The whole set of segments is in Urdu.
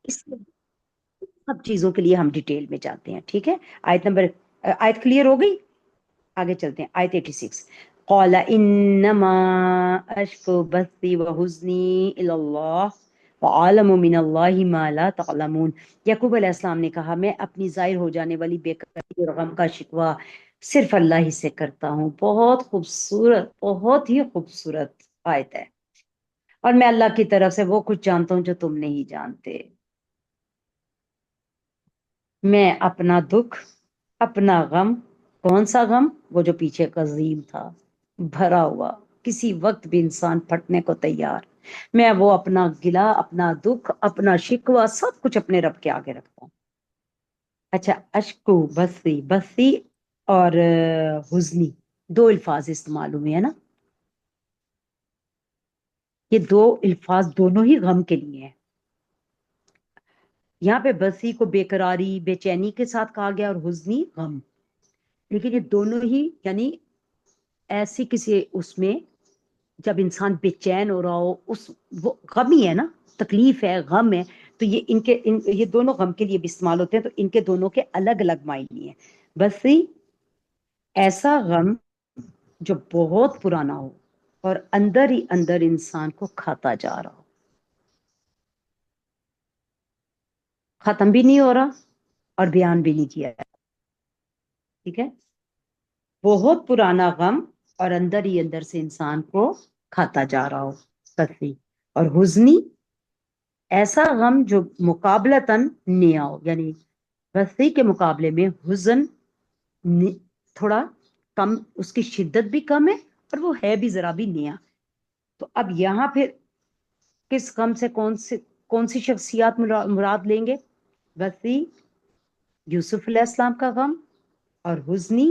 اس سب چیزوں کے لیے ہم ڈیٹیل میں جاتے ہیں، ٹھیک ہے؟ آیت نمبر آیت کلیئر ہو گئی؟ آگے چلتے ہیں، آیت 86۔ قال انما اشکو بثی وحزنی الی اللہ وعالم من اللہ ما لا تعلمون۔ یعقوب علیہ السلام نے کہا میں اپنی ظاہر ہو جانے والی بے قراری اور غم کا شکوہ صرف اللہ ہی سے کرتا ہوں۔ بہت خوبصورت، بہت ہی خوبصورت آیت ہے۔ اور میں اللہ کی طرف سے وہ کچھ جانتا ہوں جو تم نہیں جانتے۔ میں اپنا دکھ، اپنا غم، کون سا غم؟ وہ جو پیچھے قزیم تھا، بھرا ہوا، کسی وقت بھی انسان پھٹنے کو تیار، میں وہ اپنا گلا، اپنا دکھ، اپنا شکوہ سب کچھ اپنے رب کے آگے رکھتا ہوں۔ اچھا، اشکو بسی، بسی اور حزنی دو الفاظ استعمال ہوئے ہیں نا، یہ دو الفاظ دونوں ہی غم کے لیے ہیں۔ یہاں پہ بسی کو بے قراری، بے چینی کے ساتھ کہا گیا، اور حزنی غم، لیکن یہ دونوں ہی یعنی ایسی کسی اس میں جب انسان بے چین ہو رہا ہو، اس وہ غم ہی ہے نا، تکلیف ہے، غم ہے، تو یہ یہ دونوں غم کے لیے بھی استعمال ہوتے ہیں، تو ان کے دونوں کے الگ الگ معنی ہیں۔ بسی ایسا غم جو بہت پرانا ہو اور اندر ہی اندر انسان کو کھاتا جا رہا ہو، ختم بھی نہیں ہو رہا اور بیان بھی نہیں کیا ہے، ٹھیک ہے؟ بہت پرانا غم اور اندر ہی اندر سے انسان کو کھاتا جا رہا ہو، بسی۔ اور حزنی ایسا غم جو مقابلتاً نیا ہو، یعنی بسی کے مقابلے میں حزن تھوڑا کم، اس کی شدت بھی کم ہے اور وہ ہے بھی ذرا بھی نیا۔ تو اب یہاں پھر کس غم سے کون سی شخصیات مراد لیں گے؟ بسی یوسف علیہ السلام کا غم، اور حزنی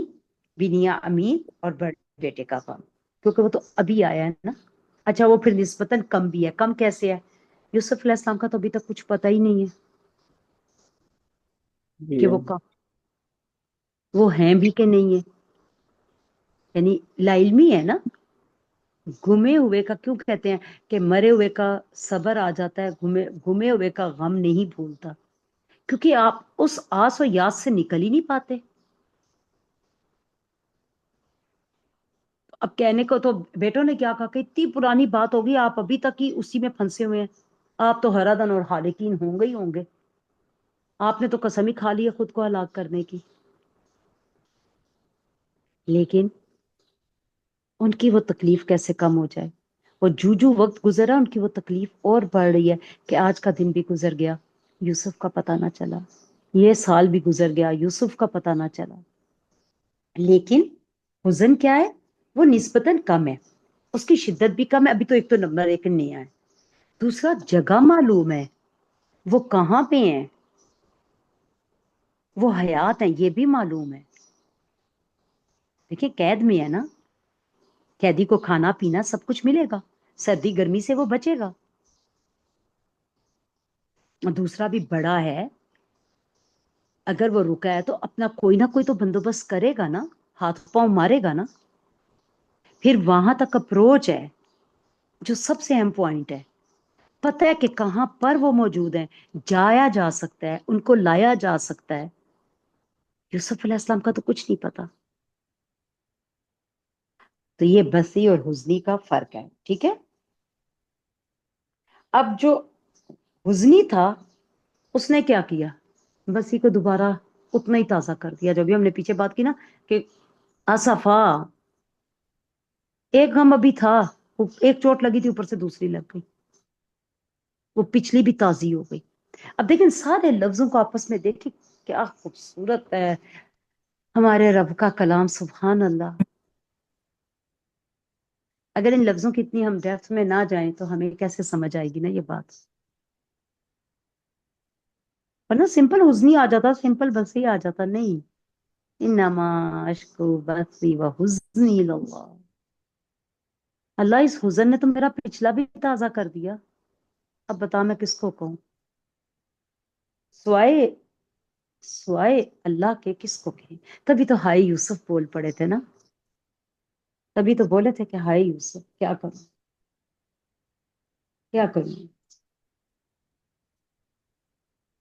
بنیا امین اور بڑے بیٹے کا غم، کیونکہ وہ تو ابھی آیا ہے نا۔ اچھا، وہ پھر نسبتاً کم بھی ہے، کم کیسے ہے؟ یوسف علیہ السلام کا تو ابھی تک کچھ پتہ ہی نہیں ہے جی کہ وہ ہیں بھی کہ نہیں ہے، یعنی لا علمی ہے نا۔ گمے ہوئے کا کیوں کہتے ہیں کہ مرے ہوئے کا صبر آ جاتا ہے، گمے ہوئے کا غم نہیں بھولتا؟ کیونکہ آپ اس آس و یاس سے نکل ہی نہیں پاتے۔ اب کہنے کو تو بیٹوں نے کیا کہا کہ اتنی پرانی بات ہوگی، آپ ابھی تک ہی اسی میں پھنسے ہوئے ہیں، آپ تو ہرا دن اور حالقین ہوں گے ہی ہوں گے، آپ نے تو قسم ہی کھا لی ہے خود کو ہلاک کرنے کی۔ لیکن ان کی وہ تکلیف کیسے کم ہو جائے؟ وہ جو وقت گزرا ان کی وہ تکلیف اور بڑھ رہی ہے کہ آج کا دن بھی گزر گیا، یوسف کا پتہ نہ چلا، یہ سال بھی گزر گیا، یوسف کا پتہ نہ چلا۔ لیکن حزن کیا ہے؟ وہ نسبتاً کم ہے، اس کی شدت بھی کم ہے، ابھی تو ایک تو نمبر ایک نیا ہے، دوسرا جگہ معلوم ہے، وہ کہاں پہ ہیں، وہ حیات ہیں یہ بھی معلوم ہے۔ دیکھیں قید میں ہے نا، قیدی کو کھانا پینا سب کچھ ملے گا، سردی گرمی سے وہ بچے گا۔ دوسرا بھی بڑا ہے، اگر وہ رکا ہے تو اپنا کوئی نہ کوئی تو بندوبست کرے گا نا، ہاتھ پاؤں مارے گا نا۔ پھر وہاں تک اپروچ ہے جو سب سے اہم پوائنٹ ہے، پتہ ہے کہ کہاں پر وہ موجود ہیں، جایا جا سکتا ہے، ان کو لایا جا سکتا ہے۔ یوسف علیہ السلام کا تو کچھ نہیں پتا۔ تو یہ بسی اور حزنی کا فرق ہے، ٹھیک ہے؟ اب جو حزنی تھا اس نے کیا کیا؟ بسی کو دوبارہ اتنا ہی تازہ کر دیا جو بھی ہم نے پیچھے بات کی نا، کہ آصفا ایک غم ابھی تھا، ایک چوٹ لگی تھی اوپر سے دوسری لگ گئی، وہ پچھلی بھی تازی ہو گئی۔ اب دیکھیں سارے لفظوں کو آپس میں دیکھیں، کیا خوبصورت ہے ہمارے رب کا کلام، سبحان اللہ۔ اگر ان لفظوں کی اتنی ہم ڈیپتھ میں نہ جائیں تو ہمیں کیسے سمجھ آئے گی نا یہ بات؟ ورنہ سمپل حزنی آ جاتا، سمپل بسی آ جاتا، نہیں، انما اشکو بسی و حزنی اللہ، اللہ اس حزن نے تو میرا پچھلا بھی تازہ کر دیا، اب بتا میں کس کو کہوں؟ سوائے سوائے اللہ کے کس کو کہیں؟ تبھی تو ہائے یوسف بول پڑے تھے نا، تبھی تو بولے تھے کہ ہائے یوسف کیا کروں، کیا کروں؟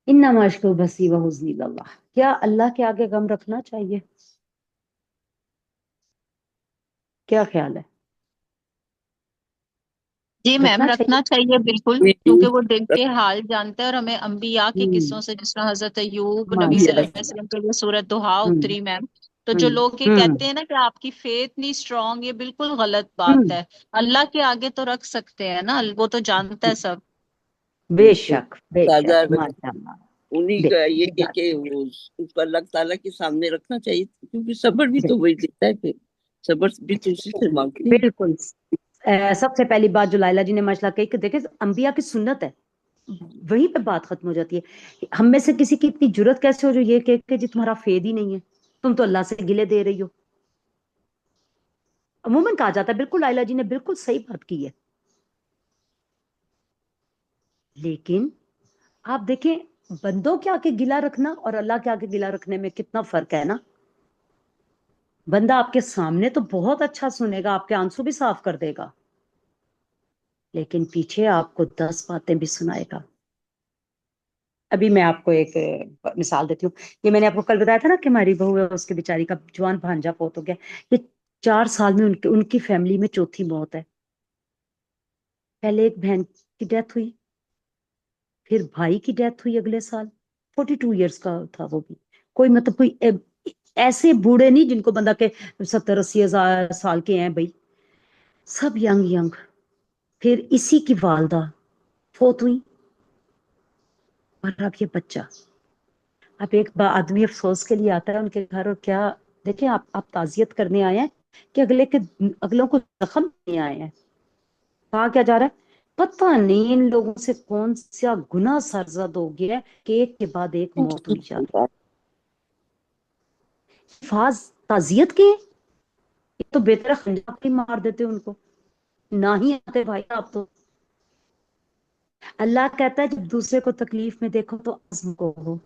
انما اشکو بسی و حزنی اللہ. کیا اللہ کے آگے غم رکھنا چاہیے؟ کیا خیال ہے؟ جی میم رکھنا چاہیے؟ رکھنا چاہیے بالکل، جی جی کیونکہ وہ دل کے حال جانتا ہے، اور ہمیں انبیاء کے قصوں سے، جس طرح حضرت ایوب، نبی صلی ماشاء اللہ علیہ اللہ. وسلم کے لیے سورۃ دہا ہوں اتری میم. تو جو ہوں لوگ یہ ہوں کہتے ہیں نا کہ آپ کی فیتھ نہیں اسٹرانگ، یہ بالکل غلط ہوں. بات ہے. اللہ کے آگے تو رکھ سکتے ہیں نا، وہ تو جانتا ہے سب. بے بالکل شک بے تازہ شک، ماشاء اللہ. انہیں کا دیکھیں یہ یہ ہے بات کہ وہ اس کو اللہ تعالیٰ کے سامنے رکھنا چاہیے، کیونکہ صبر بھی تو وہی دیتا ہے، کہ صبر بھی تو اسی سے مانگتے ہیں. بالکل. سب سے پہلی بات جو لائلہ جی نے ماشاءاللہ کہی کہ دیکھیں انبیاء کی سنت ہے، وہیں پہ بات ختم ہو جاتی ہے. ہم میں سے کسی کی اتنی جرت کیسے ہو جو یہ کہ جی تمہارا فید ہی نہیں ہے، تم تو اللہ سے گلے دے رہی ہو. عموماً کہا جاتا ہے، بالکل لائلہ جی نے بالکل صحیح بات کی ہے. لیکن آپ دیکھیں بندوں کے آگے گلا رکھنا اور اللہ کے آگے گلا رکھنے میں کتنا فرق ہے نا. بندہ آپ کے سامنے تو بہت اچھا سنے گا، آپ کے آنسو بھی صاف کر دے گا، لیکن پیچھے آپ کو 10 باتیں بھی سنائے گا. ابھی میں آپ کو ایک مثال دیتی ہوں. یہ میں نے آپ کو کل بتایا تھا نا کہ ہماری بہو ہے، اس کے بیچاری کا جوان بھانجا فوت ہو گیا. یہ 4 سال میں ان کی فیملی میں چوتھی موت ہے. پہلے ایک بہن کی ڈیتھ ہوئی، پھر بھائی کی ڈیتھ ہوئی اگلے سال، 42 ایئرس کا تھا وہ بھی. کوئی مطلب کوئی ایسے بوڑھے نہیں جن کو بندہ کے 70-80 سال کے ہیں بھائی، سب ینگ ینگ. پھر اسی کی والدہ فوت ہوئی، اور اب یہ بچہ. اب ایک آدمی افسوس کے لیے آتا ہے ان کے گھر، اور کیا دیکھیں آپ تعزیت کرنے آئے ہیں کہ اگلوں کو زخم نہیں آئے ہیں. کہا کیا جا رہا ہے؟ پتہ نہیں ان لوگوں سے کون سا گناہ سرزد ہو گیا ہے کہ ایک کے بعد ایک موت ہوئی جا رہی. الفاظ تعزیت کے ایک تو بہتر خنجر کی مار دیتے ان کو، نہ ہی آتے بھائی آپ تو. اللہ کہتا ہے جب دوسرے کو تکلیف میں دیکھو تو عزم کو ہو،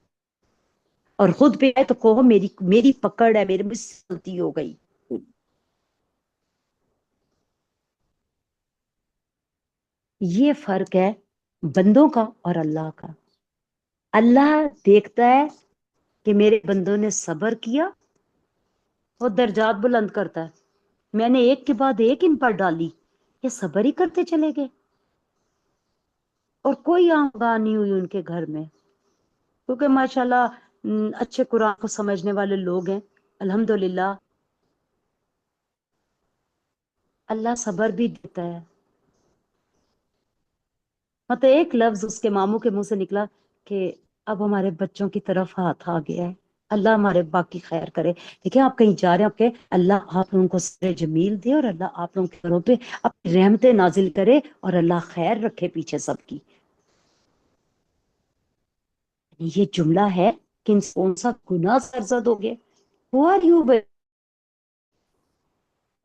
اور خود پہ آئے تو کہو میری پکڑ ہے، میرے مجھ سے غلطی ہو گئی. یہ فرق ہے بندوں کا اور اللہ کا. اللہ دیکھتا ہے کہ میرے بندوں نے صبر کیا، وہ درجات بلند کرتا ہے. میں نے ایک کے بعد ایک ان پر ڈالی، یہ صبر ہی کرتے چلے گئے، اور کوئی آنگاہ نہیں ہوئی ان کے گھر میں، کیونکہ ماشاءاللہ اچھے قرآن کو سمجھنے والے لوگ ہیں الحمدللہ. اللہ صبر بھی دیتا ہے. مطلب ایک لفظ اس کے ماموں کے منہ سے نکلا کہ اب ہمارے بچوں کی طرف ہاتھ آ گیا ہے، اللہ ہمارے باقی خیر کرے. دیکھیں آپ کہیں جا رہے ہیں، آپ کہ اللہ آپ لوگوں کو صبر جمیل دے، اور اللہ آپ لوگوں کے گھروں پہ اپنی رحمتیں نازل کرے، اور اللہ خیر رکھے پیچھے سب کی. یہ جملہ ہے کہ کون سا گناہ سرزد ہو گیا. Who are you بھائی؟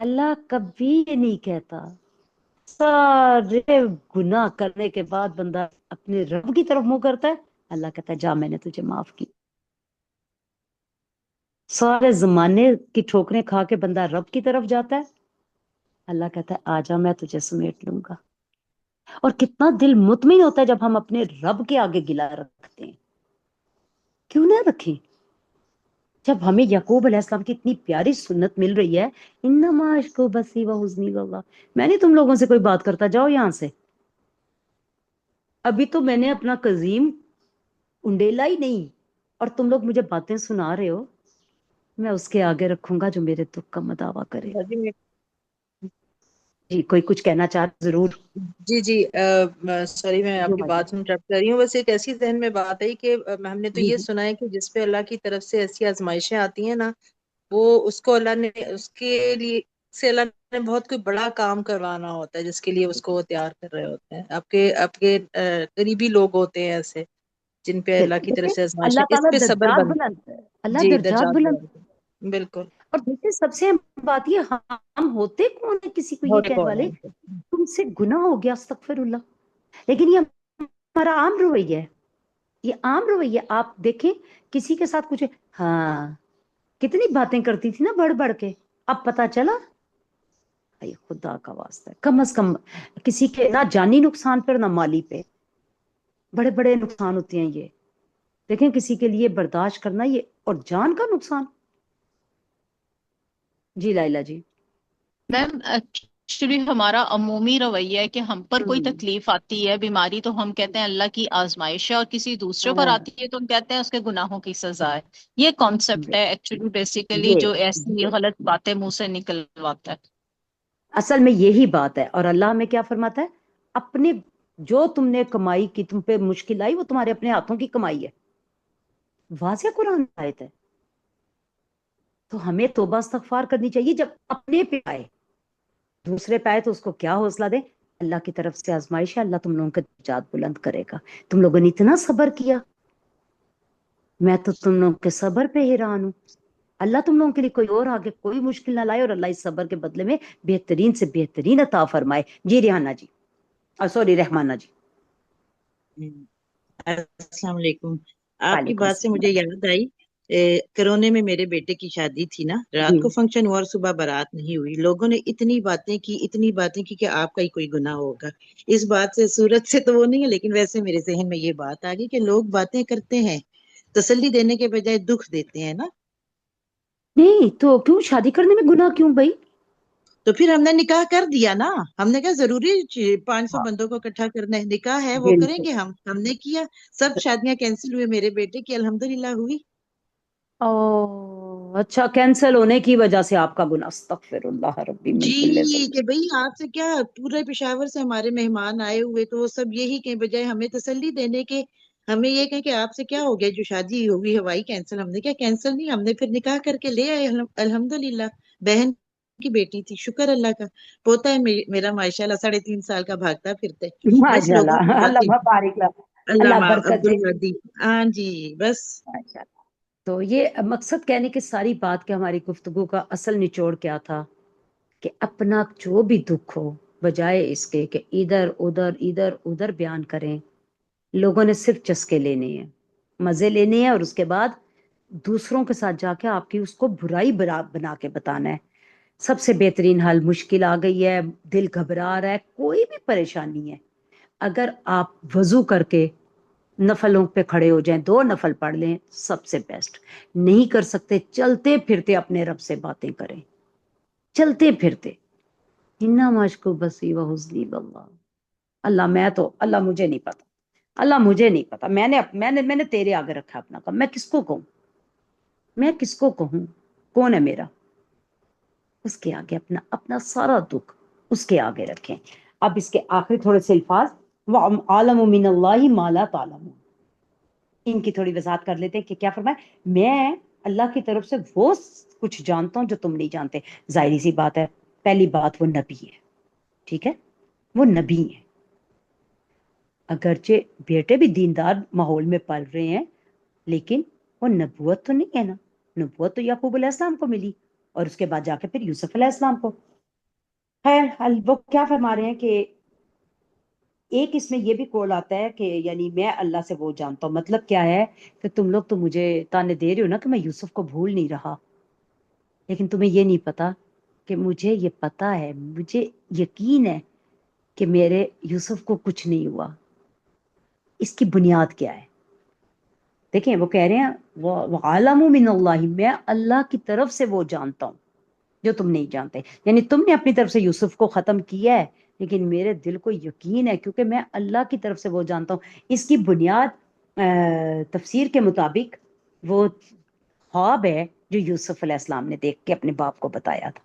اللہ کبھی یہ نہیں کہتا. سارے گناہ کرنے کے بعد بندہ اپنے رب کی طرف منہ کرتا ہے، اللہ کہتا ہے جا میں نے تجھے معاف کی. سارے زمانے کی ٹھوکریں کھا کے بندہ رب کی طرف جاتا ہے، اللہ کہتا ہے آ جا میں تجھے سمیٹ لوں گا. اور کتنا دل مطمئن ہوتا ہے جب ہم اپنے رب کے آگے گلا رکھتے ہیں. کیوں نہ رکھیں؟ جب ہمیں یعقوب علیہ السلام کی اتنی پیاری سنت مل رہی ہے، انما اشکو بسی و حزنی اللہ. میں نہیں تم لوگوں سے کوئی بات کرتا، جاؤ یہاں سے. ابھی تو میں نے اپنا قزیم انڈیلا ہی نہیں، اور تم لوگ مجھے باتیں سنا رہے ہو، میں اس کے آگے رکھوں گا جو میرے دکھ کا مداوع کرے. جی کوئی کچھ کہنا چاہ ضرور. جی جی سوری میں آپ جو کی بات بات انٹرپٹ کر رہی ہوں، بس ایک ایسی ذہن میں بات آئی کہ ہم نے تو جی یہ جی سنا ہے کہ جس پہ اللہ کی طرف سے ایسی آزمائشیں آتی ہیں نا، وہ اس کو اللہ نے اس کے لیے سے اللہ نے بہت کوئی بڑا کام کروانا ہوتا ہے، جس کے لیے اس کو وہ تیار کر رہے ہوتے ہیں. آپ کے قریبی لوگ ہوتے ہیں ایسے جن پہ اللہ کی طرف دیکھیں سے آزمائشیں، اللہ اس تعالیٰ پہ صبر درجات بنتا بلند ہے، اللہ جی درجات درجات بلند. بلند بالکل اور دیکھیں سب سے اہم بات یہ، ہم ہوتے کون ہے کسی کو یہ ہوتے کہنے کون والے ہیں. تم سے گناہ ہو گیا استغفر اللہ. لیکن یہ ہمارا عام رویہ ہے، یہ عام رویہ. آپ دیکھیں کسی کے ساتھ کچھ، ہاں کتنی باتیں کرتی تھی نا بڑھ بڑھ کے، اب پتا چلا. اے خدا کا واسطہ ہے، کم از کم کسی کے نہ جانی نقصان پر نہ مالی پہ، بڑے بڑے نقصان ہوتے ہیں یہ. دیکھیں کسی کے لیے برداشت کرنا یہ اور جان کا نقصان. جی لائلہ جی. میم ایکچولی ہمارا عمومی رویہ ہے کہ ہم پر کوئی تکلیف آتی ہے، بیماری، تو ہم کہتے ہیں اللہ کی آزمائش ہے، اور کسی دوسرے پر آتی ہے تو ہم کہتے ہیں اس کے گناہوں کی سزا ہے. یہ کانسیپٹ ہے ایکچولی بیسیکلی جو ایسی غلط باتیں منہ سے نکلواتا ہے. اصل میں یہی بات ہے. اور اللہ ہمیں کیا فرماتا ہے؟ اپنے جو تم نے کمائی کی، تم پہ مشکل آئی، وہ تمہارے اپنے ہاتھوں کی کمائی ہے. واضح قرآن آیت ہے. تو ہمیں توبہ استغفار کرنی چاہیے جب اپنے پہ آئے. دوسرے پہ آئے تو اس کو کیا حوصلہ دیں؟ اللہ کی طرف سے آزمائش ہے، اللہ تم لوگوں کے درجات بلند کرے گا. تم لوگوں نے اتنا صبر کیا، میں تو تم لوگوں کے صبر پہ حیران ہوں. اللہ تم لوگوں کے لیے کوئی اور آگے کوئی مشکل نہ لائے، اور اللہ اس صبر کے بدلے میں بہترین سے بہترین عطا فرمائے. جی ریحانہ جی، سوری رحمانہ جی. السلام علیکم. آپ کی وعلیکم بات سے مجھے السلام. یاد آئی، کرونے میں میرے بیٹے کی شادی تھی نا، رات جی کو فنکشن ہوا اور صبح بارات نہیں ہوئی. لوگوں نے اتنی باتیں کی کہ آپ کا ہی کوئی گناہ ہوگا. اس بات سے صورت سے تو وہ نہیں ہے، لیکن ویسے میرے ذہن میں یہ بات آ گئی کہ لوگ باتیں کرتے ہیں، تسلی دینے کے بجائے دکھ دیتے ہیں نا. نہیں تو کیوں شادی کرنے میں گناہ کیوں بھائی؟ تو پھر ہم نے نکاح کر دیا نا. ہم نے کہا ضروری 500 بندوں کو اکٹھا کرنا ہے، نکاح ہے وہ کریں بالکل. گے. ہم نے کیا. سب شادیاں کینسل ہوئے، میرے بیٹے کی الحمدللہ ہوئی. او اچھا، کینسل ہونے کی وجہ سے آپ کا گناہ، استغفر اللہ ربی من کل جی، ذنب. کہ بھئی آپ سے کیا، پورے پشاور سے ہمارے مہمان آئے ہوئے تو وہ سب یہی کہ بجائے ہمیں تسلی دینے کے، ہمیں یہ کہیں کہ آپ سے کیا ہو گیا جو شادی ہوگی ہوائی کینسل. ہم نے کیا کینسل نہیں، ہم نے پھر نکاح کر کے لے آئے الحمدللہ. بہن کی بیٹی تھی، شکر اللہ کا. پوتا ہے میرا ماشاءاللہ 3.5 سال کا، بھاگتا پھرتا ہے. بس ماشاء لوگوں کی اللہ، اللہ باتیں. مبارک لك. اللہ علامہ برکت عبد دے. الہادی. ہاں جی بس. ماشاء اللہ. تو یہ مقصد کہنے کی ساری بات کہ ہماری گفتگو کا اصل نچوڑ کیا تھا کہ اپنا جو بھی دکھ ہو، بجائے اس کے کہ ادھر ادھر بیان کریں. لوگوں نے صرف چسکے لینے ہیں، مزے لینے ہیں، اور اس کے بعد دوسروں کے ساتھ جا کے آپ کی اس کو برائی بنا کے بتانا ہے. سب سے بہترین حل، مشکل آ گئی ہے، دل گھبرا رہا ہے، کوئی بھی پریشانی ہے، اگر آپ وضو کر کے نفلوں پہ کھڑے ہو جائیں، 2 نفل پڑھ لیں، سب سے بیسٹ. نہیں کر سکتے، چلتے پھرتے اپنے رب سے باتیں کریں، چلتے پھرتے. انا مشکو بسی و حسنی واللہ. اللہ مجھے نہیں پتا، اللہ مجھے نہیں پتا. میں نے تیرے آگے رکھا اپنا کام. میں کس کو کہوں، میں کس کو کہوں؟ کون ہے میرا؟ اس کے آگے اپنا سارا دکھ اس کے آگے رکھیں. اب اس کے آخری تھوڑے سے الفاظ، وَعَلَمُ مِنَ اللَّهِ مَا لَا تَعْلَمُونَ، ان کی تھوڑی وضاحت کر لیتے ہیں کہ کیا فرمائے. میں اللہ کی طرف سے وہ کچھ جانتا ہوں جو تم نہیں جانتے. ظاہری سی بات ہے، پہلی بات وہ نبی ہے، ٹھیک ہے، وہ نبی ہے. اگرچہ بیٹے بھی دیندار ماحول میں پل رہے ہیں، لیکن وہ نبوت تو نہیں ہے نا. نبوت تو یعقوب علیہ السلام کو ملی، اور اس کے بعد جا کے پھر یوسف علیہ السلام کو. خیر، وہ کیا فرما رہے ہیں کہ ایک اس میں یہ بھی قول آتا ہے کہ یعنی میں اللہ سے وہ جانتا ہوں. مطلب کیا ہے کہ تم لوگ تو مجھے تانے دے رہے ہو نا کہ میں یوسف کو بھول نہیں رہا، لیکن تمہیں یہ نہیں پتا کہ مجھے یہ پتا ہے، مجھے یقین ہے کہ میرے یوسف کو کچھ نہیں ہوا. اس کی بنیاد کیا ہے؟ دیکھیں وہ کہہ رہے ہیں وَعَلَمُ مِنَ اللَّهِ، میں اللہ کی طرف سے وہ جانتا ہوں جو تم نہیں جانتے. یعنی تم نے اپنی طرف سے یوسف کو ختم کیا ہے، لیکن میرے دل کو یقین ہے کیونکہ میں اللہ کی طرف سے وہ جانتا ہوں. اس کی بنیاد تفسیر کے مطابق وہ خواب ہے جو یوسف علیہ السلام نے دیکھ کے اپنے باپ کو بتایا تھا.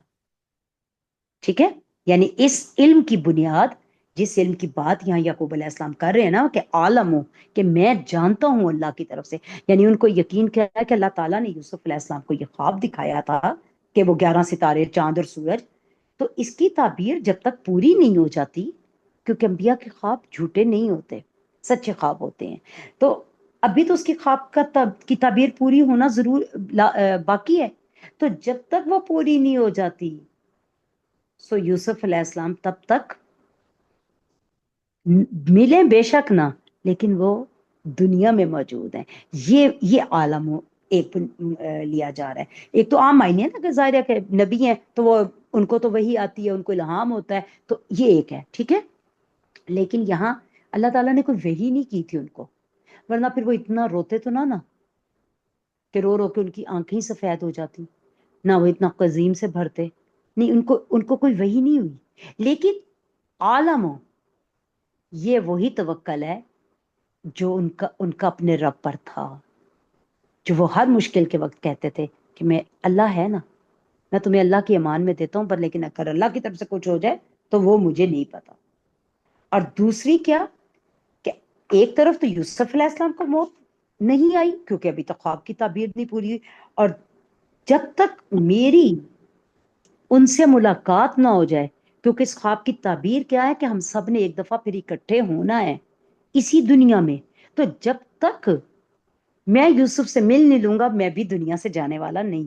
ٹھیک ہے، یعنی اس علم کی بنیاد، جس علم کی بات یہاں یعقوب علیہ السلام کر رہے ہیں نا کہ عالم ہوں، کہ میں جانتا ہوں اللہ کی طرف سے، یعنی ان کو یقین کیا ہے کہ اللہ تعالیٰ نے یوسف علیہ السلام کو یہ خواب دکھایا تھا کہ وہ 11 ستارے، چاند اور سورج. تو اس کی تعبیر جب تک پوری نہیں ہو جاتی، کیونکہ انبیاء کے خواب جھوٹے نہیں ہوتے، سچے خواب ہوتے ہیں، تو ابھی تو اس کی خواب کی تعبیر پوری ہونا ضرور باقی ہے. تو جب تک وہ پوری نہیں ہو جاتی، سو یوسف علیہ السلام تب تک ملیں بے شک نہ، لیکن وہ دنیا میں موجود ہیں. یہ عالم ایک لیا جا رہا ہے. ایک تو عام معنی ہے نا کہ ظاہر ہے کہ نبی ہیں تو وہ ان کو تو وہی آتی ہے، ان کو الہام ہوتا ہے، تو یہ ایک ہے، ٹھیک ہے. لیکن یہاں اللہ تعالیٰ نے کوئی وحی نہیں کی تھی ان کو، ورنہ پھر وہ اتنا روتے تو نہ کہ رو رو کے ان کی آنکھیں ہی سفید ہو جاتی، نہ وہ اتنا قزیم سے بھرتے، نہیں، ان کو کوئی وحی نہیں ہوئی، لیکن عالم ہو، یہ وہی توکل ہے جو ان کا اپنے رب پر تھا، جو وہ ہر مشکل کے وقت کہتے تھے کہ میں اللہ ہے نا، میں تمہیں اللہ کی امان میں دیتا ہوں، پر لیکن اگر اللہ کی طرف سے کچھ ہو جائے تو وہ مجھے نہیں پتا۔ اور دوسری کیا کہ ایک طرف تو یوسف علیہ السلام کو موت نہیں آئی کیونکہ ابھی تک خواب کی تعبیر نہیں پوری ہوئی، اور جب تک میری ان سے ملاقات نہ ہو جائے، کیونکہ اس خواب کی تعبیر کیا ہے کہ ہم سب نے ایک دفعہ پھر اکٹھے ہونا ہے اسی دنیا میں، تو جب تک میں یوسف سے مل نہیں لوں گا میں بھی دنیا سے جانے والا نہیں۔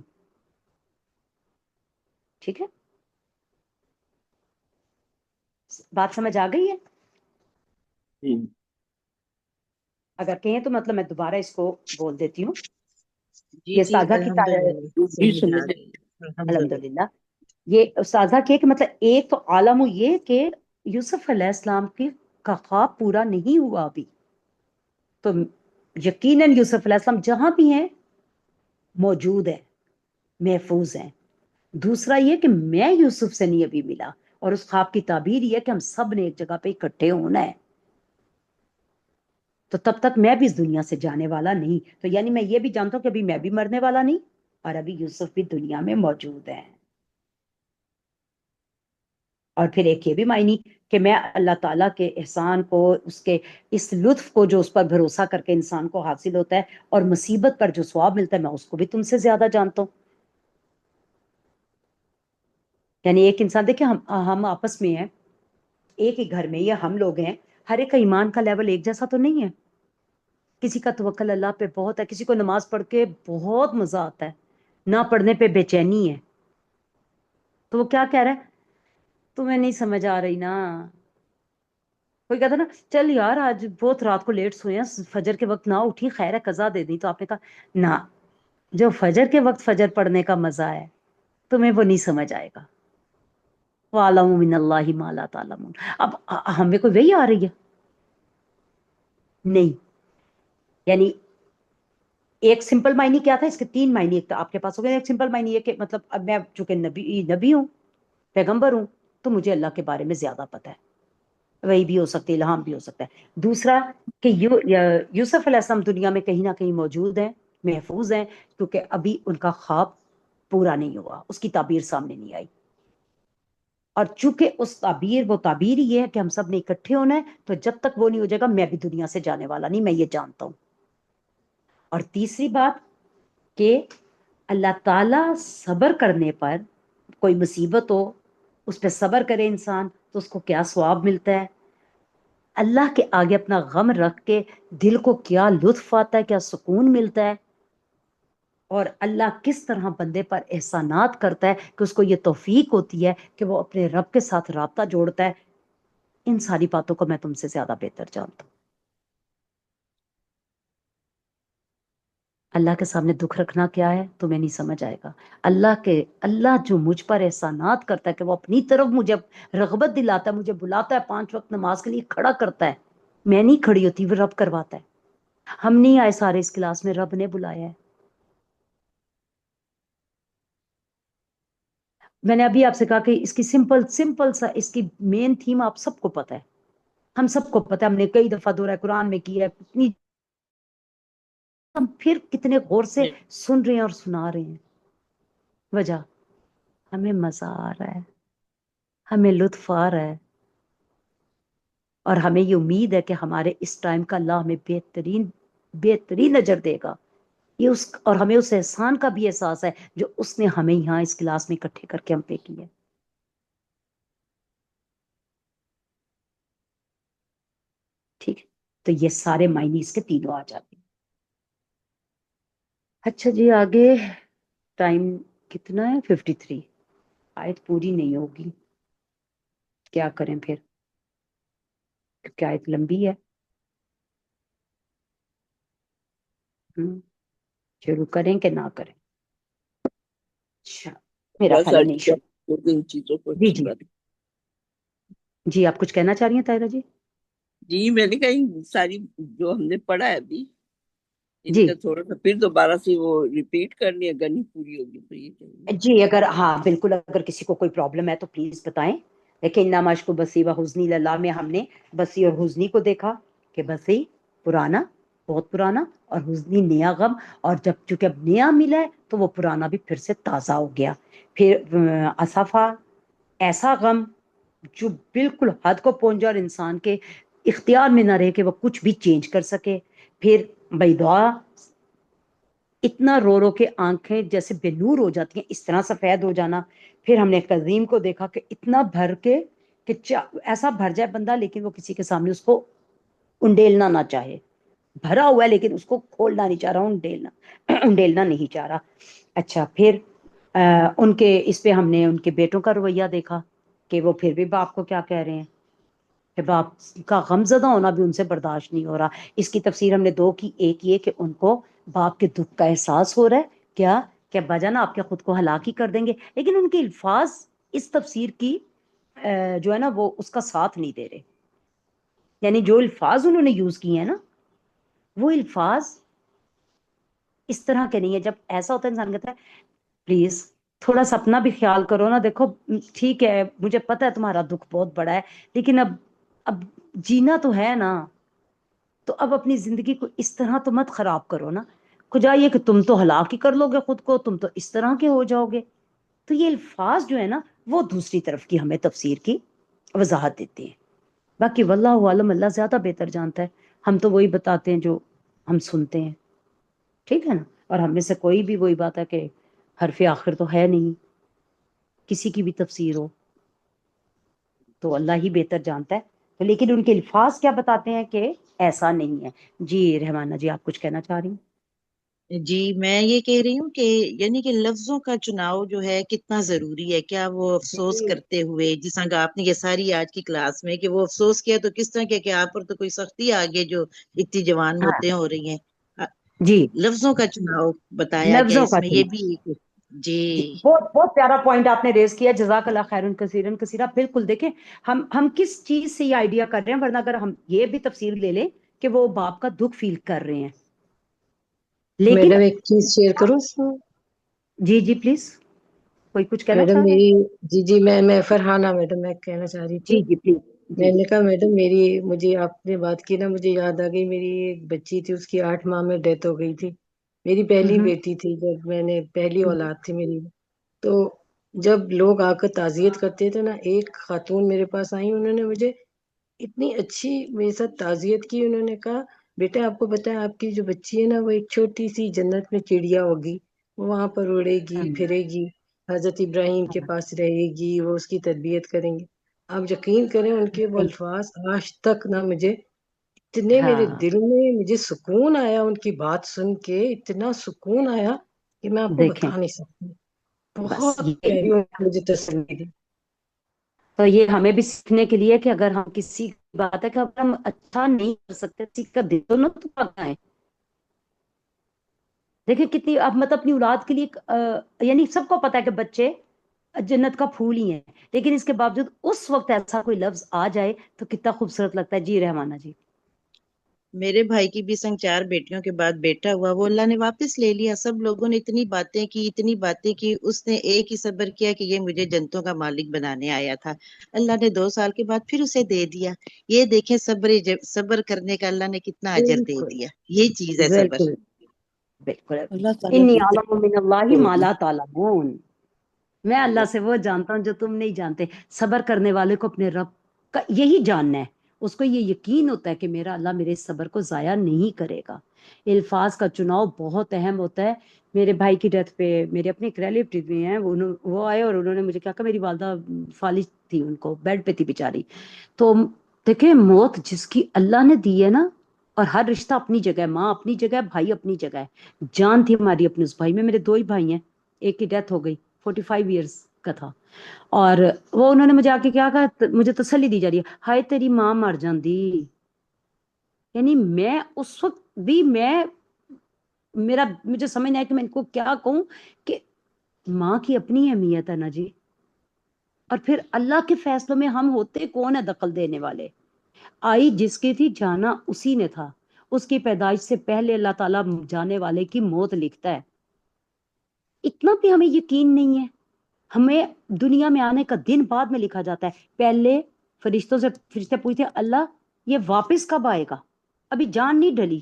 ٹھیک ہے، بات سمجھ آ گئی ہے؟ جی اگر کہیں تو مطلب میں دوبارہ اس کو بول دیتی ہوں۔ جی یہ جی استاذہ کی الحمدللہ جی سمجھ سمجھ آ گئے۔ گئی الحمدللہ۔ الحمدللہ، یہ استاذہ کے کہ مطلب ایک تو عالم یہ کہ یوسف علیہ السلام کا خواب پورا نہیں ہوا ابھی، تو یقیناً یوسف علیہ السلام جہاں بھی ہیں موجود ہیں، محفوظ ہیں۔ دوسرا یہ کہ میں یوسف سے نہیں ابھی ملا، اور اس خواب کی تعبیر یہ کہ ہم سب نے ایک جگہ پہ اکٹھے ہونا ہے، تو تب تک میں بھی اس دنیا سے جانے والا نہیں، تو یعنی میں یہ بھی جانتا ہوں کہ ابھی میں بھی مرنے والا نہیں اور ابھی یوسف بھی دنیا میں موجود ہیں۔ اور پھر ایک یہ بھی معنی کہ میں اللہ تعالیٰ کے احسان کو، اس کے اس لطف کو جو اس پر بھروسہ کر کے انسان کو حاصل ہوتا ہے، اور مصیبت پر جو ثواب ملتا ہے، میں اس کو بھی تم سے زیادہ جانتا ہوں۔ یعنی ایک انسان دیکھیں، ہم آپس میں ہیں، ایک ہی گھر میں، یا ہم لوگ ہیں، ہر ایک کا ایمان کا لیول ایک جیسا تو نہیں ہے۔ کسی کا توکل اللہ پہ بہت ہے، کسی کو نماز پڑھ کے بہت مزہ آتا ہے، نہ پڑھنے پہ بے چینی ہے، تو وہ کیا کہہ رہا ہے، تمہیں نہیں سمجھ آ رہی نا۔ کوئی کہتا نا چل یار آج بہت رات کو لیٹ سوئے ہیں، فجر کے وقت نہ اٹھی، خیر ہے قضا دے دی، تو آپ نے کہا نہ، جو فجر کے وقت فجر پڑھنے کا مزہ ہے تمہیں وہ نہیں سمجھ آئے گا۔ وَعَلَمُوا مِنَ اللَّهِ مَا لَا تَعْلَمُونَ۔ اب ہمیں کوئی وہی آ رہی ہے نہیں، یعنی ایک سمپل معنی کیا تھا اس کے؟ تین معنی ایک تو آپ کے پاس ہو گئے۔ ایک سمپل معنی ہے کہ مطلب اب میں چونکہ نبی ہوں، پیغمبر ہوں، تو مجھے اللہ کے بارے میں زیادہ پتہ ہے، وہی بھی ہو سکتی ہے، الہام بھی ہو سکتا ہے۔ دوسرا کہ یوسف علیہ السلام دنیا میں کہیں نہ کہیں موجود ہیں، محفوظ ہیں، کیونکہ ابھی ان کا خواب پورا نہیں ہوا، اس کی تعبیر سامنے نہیں آئی، اور چونکہ وہ تعبیر ہی ہے کہ ہم سب نے اکٹھے ہونا ہے، تو جب تک وہ نہیں ہو جائے گا میں بھی دنیا سے جانے والا نہیں، میں یہ جانتا ہوں۔ اور تیسری بات کہ اللہ تعالی صبر کرنے پر، کوئی مصیبت ہو اس پہ صبر کرے انسان تو اس کو کیا ثواب ملتا ہے، اللہ کے آگے اپنا غم رکھ کے دل کو کیا لطف آتا ہے، کیا سکون ملتا ہے، اور اللہ کس طرح بندے پر احسانات کرتا ہے کہ اس کو یہ توفیق ہوتی ہے کہ وہ اپنے رب کے ساتھ رابطہ جوڑتا ہے، ان ساری باتوں کو میں تم سے زیادہ بہتر جانتا ہوں۔ اللہ کے سامنے دکھ رکھنا کیا ہے تمہیں نہیں سمجھ آئے گا۔ اللہ جو مجھ پر احسانات کرتا ہے کہ وہ اپنی طرف مجھے رغبت دلاتا ہے، مجھے بلاتا ہے 5 وقت نماز کے لیے کھڑا کرتا ہے، میں نہیں کھڑی ہوتی، وہ رب کرواتا ہے۔ ہم نہیں آئے سارے اس کلاس میں، رب نے بلایا ہے۔ میں نے ابھی آپ سے کہا کہ اس کی سمپل سا اس کی مین تھیم آپ سب کو پتا ہے، ہم سب کو پتا ہے، ہم نے کئی دفعہ دورہ قرآن میں کیا ہے، ہم پھر کتنے غور سے سن رہے ہیں اور سنا رہے ہیں۔ وجہ ہمیں مزہ آ رہا ہے، ہمیں لطف آ رہا ہے، اور ہمیں یہ امید ہے کہ ہمارے اس ٹائم کا اللہ ہمیں بہترین نظر دے گا، اور ہمیں اس احسان کا بھی احساس ہے جو اس نے ہمیں یہاں اس کلاس میں اکٹھے کر کے ہم پہ کی ہے۔ ٹھیک ہے، تو یہ سارے معنی اس کے تینوں آ جاتے ہیں۔ اچھا جی، آگے ٹائم کتنا ہے؟ 53۔ آیت پوری نہیں ہوگی، کیا کریں پھر، کیونکہ آیت لمبی ہے۔ شروع کریں کہ نہ کریں؟ اچھا، میرا بس خیال ہے آج نہیں شروع۔ ان چیزوں کو جی اچھی جی بات جی، آپ کچھ کہنا چاہ رہی ہیں طاہرہ جی؟ جی میں نے کہا ان ساری جو ہم نے پڑھا ہے ابھی ان جی کا تھوڑا سا پھر دوبارہ سے وہ ریپیٹ کرنی اگر نہیں پوری ہوگی تو یہ چاہیے. جی، اگر ہاں بالکل، اگر کسی کو کوئی پرابلم ہے تو پلیز بتائیں. لیکن نہ مشق بسی و حزنی للہ میں ہم نے بسی اور حزنی کو دیکھا کہ بسی پرانا، بہت پرانا، اور حزنی نیا غم، اور جب چونکہ اب نیا ملا ہے تو وہ پرانا بھی پھر سے تازہ ہو گیا. پھر اسفا، ایسا غم جو بالکل حد کو پہنچ جائے اور انسان کے اختیار میں نہ رہے کہ وہ کچھ بھی چینج کر سکے. پھر بیضا، اتنا رو رو کے آنکھیں جیسے بے نور ہو جاتی ہیں، اس طرح سفید ہو جانا. پھر ہم نے قدیم کو دیکھا کہ اتنا بھر کے کہ ایسا بھر جائے بندہ لیکن وہ کسی کے سامنے اس کو انڈیلنا نہ چاہے. بھرا ہوا ہے لیکن اس کو کھولنا نہیں چاہ رہا، انڈیلنا نہیں چاہ رہا. اچھا، پھر ان کے اس پہ ہم نے ان کے بیٹوں کا رویہ دیکھا کہ وہ پھر بھی باپ کو کیا کہہ رہے ہیں کہ باپ کا غم زدہ ہونا بھی ان سے برداشت نہیں ہو رہا. اس کی تفسیر ہم نے دو کی. ایک یہ کہ ان کو باپ کے دکھ کا احساس ہو رہا ہے، کیا کہ ابا جان آپ کے خود کو ہلاک ہی کر دیں گے، لیکن ان کے الفاظ اس تفسیر کی جو ہے نا وہ اس کا ساتھ نہیں دے رہے. یعنی جو الفاظ انہوں نے یوز کیے ہیں نا وہ الفاظ اس طرح کے نہیں ہے. جب ایسا ہوتا ہے انسان کہتا ہے پلیز تھوڑا سا اپنا بھی خیال کرو نا. دیکھو ٹھیک ہے مجھے پتا ہے تمہارا دکھ بہت بڑا ہے، لیکن اب جینا تو ہے نا، تو اب اپنی زندگی کو اس طرح تو مت خراب کرو نا. کچھ یہ کہ تم تو ہلاک ہی کر لو گے خود کو، تم تو اس طرح کے ہو جاؤ گے. تو یہ الفاظ جو ہے نا وہ دوسری طرف کی ہمیں تفسیر کی وضاحت دیتے ہیں. باقی واللہ عالم، اللہ زیادہ بہتر جانتا ہے. ہم تو وہی بتاتے ہیں جو ہم سنتے ہیں، ٹھیک ہے نا. اور ہم میں سے کوئی بھی وہی بات ہے کہ حرف آخر تو ہے نہیں، کسی کی بھی تفسیر ہو تو اللہ ہی بہتر جانتا ہے. تو لیکن ان کے الفاظ کیا بتاتے ہیں کہ ایسا نہیں ہے. جی رحمانہ جی آپ کچھ کہنا چاہ رہی ہیں؟ جی میں یہ کہہ رہی ہوں کہ یعنی کہ لفظوں کا چناؤ جو ہے کتنا ضروری ہے. کیا وہ افسوس جی کرتے ہوئے، جس طرح آپ نے یہ ساری آج کی کلاس میں کہ وہ افسوس کیا تو کس طرح کیا کہ آپ پر تو کوئی سختی آگے جو اتنی جوان ہاں موتیں ہو رہی ہیں. جی، لفظوں کا چناؤ بتایا گیا لفظوں اس کا میں، یہ چناؤ. بھی جی جی بہت بہت پیارا پوائنٹ آپ نے ریز کیا، جزاک اللہ خیرن کثیرن کثیرہ. بالکل دیکھیں ہم کس چیز سے یہ آئیڈیا کر رہے ہیں، ورنہ اگر ہم یہ بھی تفسیر لے لیں کہ وہ باپ کا دکھ فیل کر رہے ہیں، لیکن میڈم ایک چیز شیئر کروں اس میں؟ جی جی پلیز، کوئی کچھ کہنا میڈم چاہ رہے ہیں؟ میری، جی جی میں فرحانہ میڈم میں کہنا چاہ رہی تھی. جی جی پلیز. میں جی نے کہا میڈم مجھے آپ نے بات کی نا، مجھے یاد آ گئی میری ایک بچی تھی، اس کی 8 ماہ میں ڈیتھ ہو گئی تھی. میری پہلی ہوں بیٹی تھی، جب میں نے پہلی اولاد تھی میری. تو جب لوگ آ کر تعزیت کرتے تھے نا، ایک خاتون میرے پاس آئی، انہوں نے مجھے اتنی اچھی میرے ساتھ تعزیت کی. انہوں نے کہا بیٹا آپ کو پتا ہے آپ کی جو بچی ہے نا وہ ایک چھوٹی سی جنت میں چڑیا ہوگی، وہ وہاں پر اڑے گی پھرے گی، حضرت ابراہیم کے پاس رہے گی، وہ اس کی تربیت کریں گے. آپ یقین کریں ان کے وہ الفاظ آج تک نہ مجھے اتنے میرے ہاں دل میں مجھے سکون آیا، ان کی بات سن کے اتنا سکون آیا کہ میں آپ کو دیکھیں بتا نہیں سکتی. بس بہت پیاری مجھے تسلی دی. تو یہ ہمیں بھی سیکھنے کے لیے کہ اگر ہم کسی بات ہے کہ اگر ہم اچھا نہیں کر سکتے سیکھ کر دے تو نہ تو پاتا ہے. دیکھیں کتنی اب مطلب اپنی اولاد کے لیے یعنی سب کو پتا ہے کہ بچے جنت کا پھول ہی ہیں، لیکن اس کے باوجود اس وقت ایسا کوئی لفظ آ جائے تو کتنا خوبصورت لگتا ہے. جی رحمانہ جی. میرے بھائی کی بھی سنگ 4 بیٹیوں کے بعد بیٹا ہوا، وہ اللہ نے واپس لے لیا. سب لوگوں نے اتنی باتیں کی، اس نے ایک ہی صبر کیا کہ یہ مجھے جنتوں کا مالک بنانے آیا تھا. اللہ نے 2 سال کے بعد پھر اسے دے دیا. یہ دیکھیں صبر کرنے کا اللہ نے کتنا اجر دے بالکل دیا. یہ چیز ہے صبر. بالکل بالکل. اللہ تعالیٰ انی بہتر عالم من اللہ ما ہوگی. لا تعلمون، میں اللہ سے وہ جانتا ہوں جو تم نہیں جانتے. صبر کرنے والے کو اپنے رب کا یہی جاننا ہے، اس کو یہ یقین ہوتا ہے کہ میرا اللہ میرے اس صبر کو ضائع نہیں کرے گا. الفاظ کا چناؤ بہت اہم ہوتا ہے. میرے بھائی کی ڈیتھ پہ میرے اپنے ایک ریلیٹیو بھی ہیں، وہ آئے اور انہوں نے مجھے کہا کہ میری والدہ فالج تھی، ان کو بیڈ پہ تھی بیچاری. تو دیکھیں موت جس کی اللہ نے دی ہے نا، اور ہر رشتہ اپنی جگہ ہے، ماں اپنی جگہ ہے، بھائی اپنی جگہ ہے. جان تھی ہماری اپنے اس بھائی میں. میرے 2 ہی بھائی ہیں، ایک کی ڈیتھ ہو گئی 45 ایئرس کا تھا. اور وہ انہوں نے مجھے آ کے کیا کہا، مجھے تسلی دی جا رہی ہے، ہائے تیری ماں مر جاندی. یعنی میں اس وقت بھی مجھے سمجھ نہیں آیا کہ میں ان کو کیا کہوں کہ ماں کی اپنی اہمیت ہے نا جی. اور پھر اللہ کے فیصلوں میں ہم ہوتے کون ہے دخل دینے والے؟ آئی جس کی تھی، جانا اسی نے تھا، اس کی پیدائش سے پہلے اللہ تعالیٰ جانے والے کی موت لکھتا ہے. اتنا بھی ہمیں یقین نہیں ہے. ہمیں دنیا میں آنے کا دن بعد میں لکھا جاتا ہے. پہلے فرشتوں سے فرشتے پوچھتے اللہ یہ واپس کب آئے گا، ابھی جان نہیں ڈلی.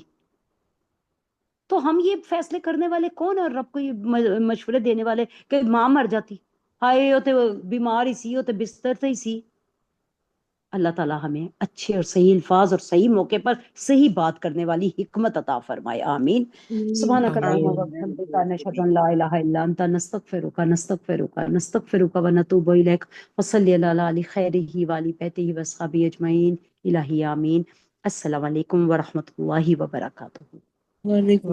تو ہم یہ فیصلے کرنے والے کون، اور رب کو یہ مشورے دینے والے کہ ماں مر جاتی، ہائے ہوتے بیمار ہی سی، ہوتے بستر سے ہی سی. اللہ تعالیٰ ہمیں اچھے اور صحیح الفاظ اور صحیح موقع پر صحیح بات کرنے والی حکمت عطا فرمائے. آمین. سبحانک اللہم و بحمدک، نشہد ان لا الہ الا انت، نستغفرک نستغفرک نستغفرک ونتوب الیک، وصلی اللہ علی خیرہ وآلہ بیتہ وصحبہ اجمعین. الہی آمین. السلام علیکم ورحمۃ اللہ وبرکاتہ. وعلیکم